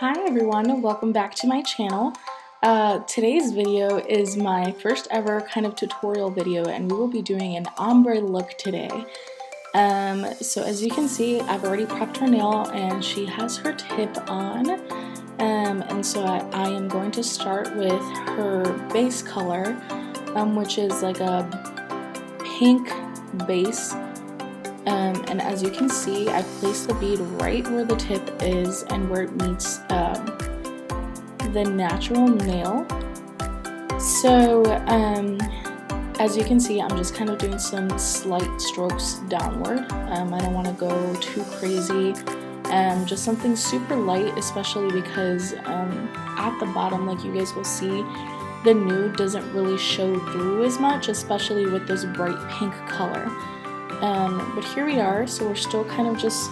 Hi everyone, welcome back to my channel. Today's video is my first ever kind of tutorial video and we will be doing an ombre look today. So as you can see, I've already prepped her nail and she has her tip on. And so I am going to start with her base color, which is like a pink base. And as you can see, I placed the bead right where the tip is and where it meets the natural nail. So as you can see, I'm just kind of doing some slight strokes downward. I don't want to go too crazy. Just something super light, especially because at the bottom, like you guys will see, the nude doesn't really show through as much, especially with this bright pink color. But here we are, so we're still kind of just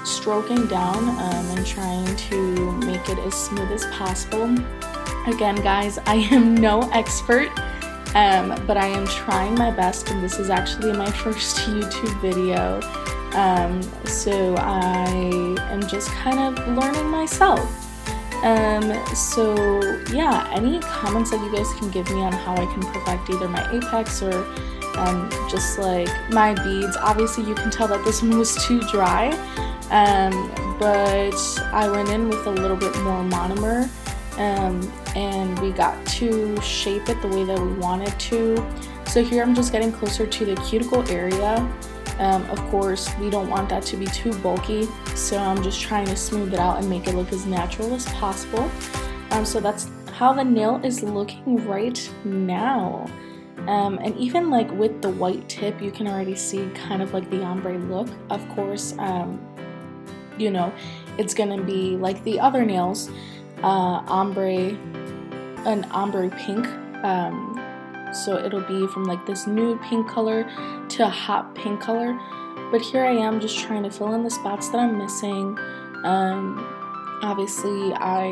stroking down and trying to make it as smooth as possible. Again guys, I am no expert, but I am trying my best, and this is actually my first YouTube video, so I am just kind of learning myself. So yeah, any comments that you guys can give me on how I can perfect either my apex or just like my beads. Obviously you can tell that this one was too dry, but I went in with a little bit more monomer, and we got to shape it the way that we wanted to. So here I'm just getting closer to the cuticle area. Of course we don't want that to be too bulky, so I'm just trying to smooth it out and make it look as natural as possible. So that's how the nail is looking right now. And even like with the white tip, you can already see kind of like the ombre look. Of course, you know, it's gonna be like the other nails, an ombre pink. So it'll be from like this nude pink color to a hot pink color. But here I am just trying to fill in the spots that I'm missing. Obviously, I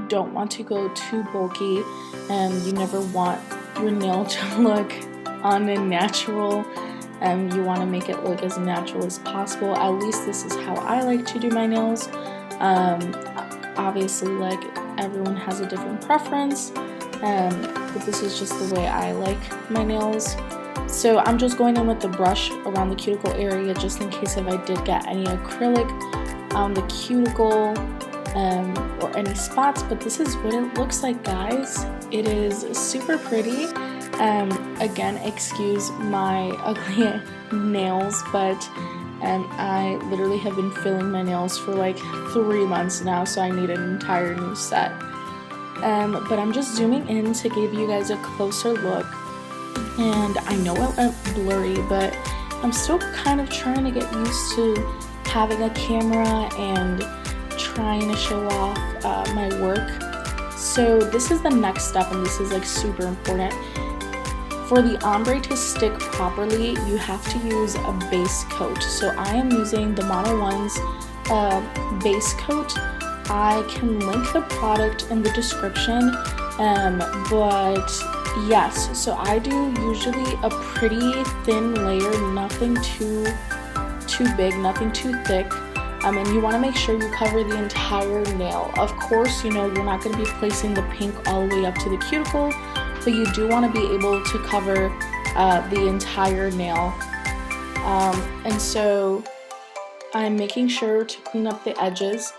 don't want to go too bulky, and you never want your nail to look unnatural. You want to make it look as natural as possible. At least this is how I like to do my nails. Obviously, like, everyone has a different preference, but this is just the way I like my nails. So I'm just going in with the brush around the cuticle area just in case if I did get any acrylic on the cuticle or any spots. But this is what it looks like, guys. It is super pretty. Again, excuse my ugly nails, but I literally have been filling my nails for like 3 months now, so I need an entire new set. But I'm just zooming in to give you guys a closer look, and I know it went blurry, but I'm still kind of trying to get used to having a camera and trying to show off my work. So this is the next step, and this is like super important. For the ombre to stick properly, you have to use a base coat. So I am using the Modelones base coat. I can link the product in the description, but yes, so I do usually a pretty thin layer, nothing too big, nothing too thick. And you want to make sure you cover the entire nail. Of course, you know, you're not going to be placing the pink all the way up to the cuticle, but you do want to be able to cover the entire nail. And so I'm making sure to clean up the edges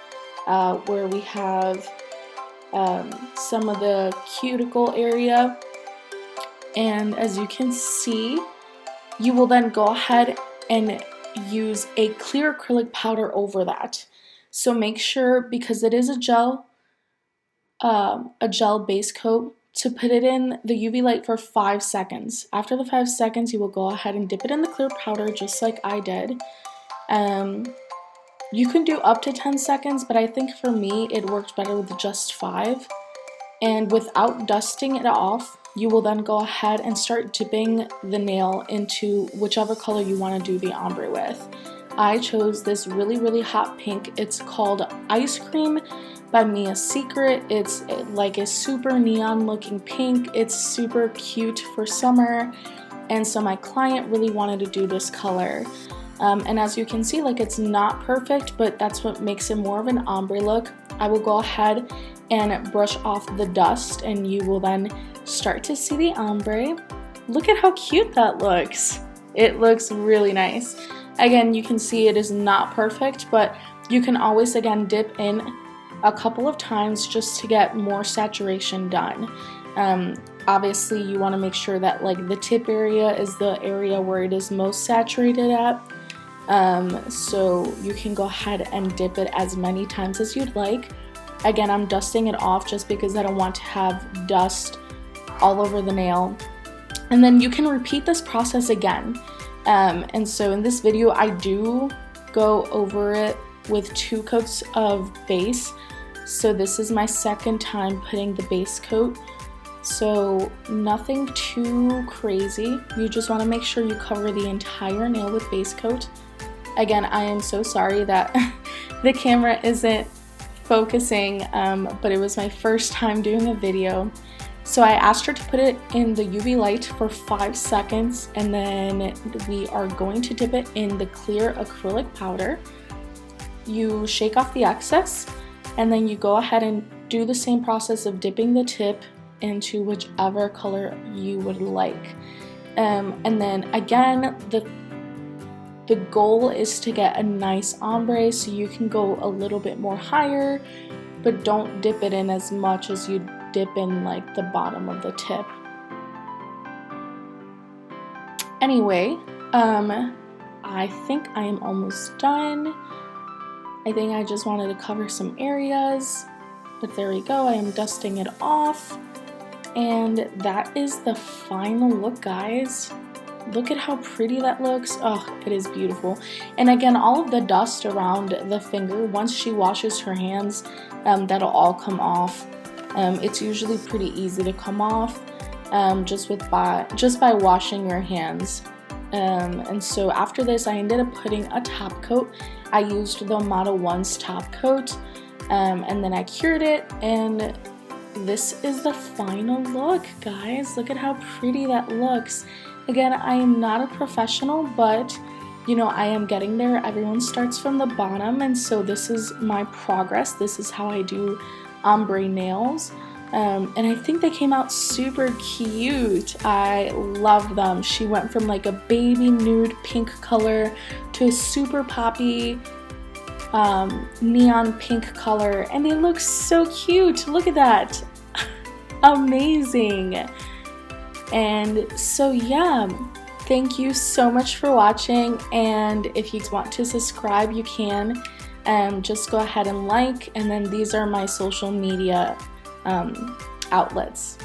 where we have some of the cuticle area. And as you can see, you will then go ahead and use a clear acrylic powder over that. So make sure, because it is a gel base coat, to put it in the UV light for 5 seconds. After the 5 seconds, you will go ahead and dip it in the clear powder just like I did. You can do up to 10 seconds, but I think for me it worked better with just 5. And without dusting it off, you will then go ahead and start dipping the nail into whichever color you want to do the ombre with. I chose this really, really hot pink. It's called Ice Cream by Mia Secret. It's like a super neon looking pink. It's super cute for summer, and so my client really wanted to do this color. And as you can see, like, it's not perfect, but that's what makes it more of an ombre look. I will go ahead and brush off the dust, and you will then start to see the ombre. Look at how cute that looks. It looks really nice. Again, you can see it is not perfect, but you can always again dip in a couple of times just to get more saturation done. Obviously you want to make sure that like the tip area is the area where it is most saturated at. So you can go ahead and dip it as many times as you'd like. Again, I'm dusting it off just because I don't want to have dust all over the nail. And then you can repeat this process again. And so in this video, I do go over it with 2 coats of base. So this is my second time putting the base coat. So nothing too crazy. You just want to make sure you cover the entire nail with base coat. Again, I am so sorry that the camera isn't focusing, but it was my first time doing a video. So I asked her to put it in the UV light for 5 seconds, and then we are going to dip it in the clear acrylic powder. You shake off the excess, and then you go ahead and do the same process of dipping the tip into whichever color you would like. And then again, the goal is to get a nice ombre, so you can go a little bit more higher, but don't dip it in as much as you dip in like the bottom of the tip. Anyway, I think I am almost done. I think I just wanted to cover some areas, but there we go. I am dusting it off, and that is the final look, guys. Look at how pretty that looks. Oh, it is beautiful. And again, all of the dust around the finger, once she washes her hands, that'll all come off. It's usually pretty easy to come off just by washing your hands. And so after this, I ended up putting a top coat. I used the Modelones Top Coat, and then I cured it, and this is the final look, guys. Look at how pretty that looks. Again, I am not a professional, but you know, I am getting there. Everyone starts from the bottom, and so this is my progress. This is how I do ombre nails. And I think they came out super cute. I love them. She went from like a baby nude pink color to a super poppy neon pink color, and they look so cute. Look at that. Amazing. And so yeah, thank you so much for watching, and if you want to subscribe, you can. Just go ahead and like, and then these are my social media outlets.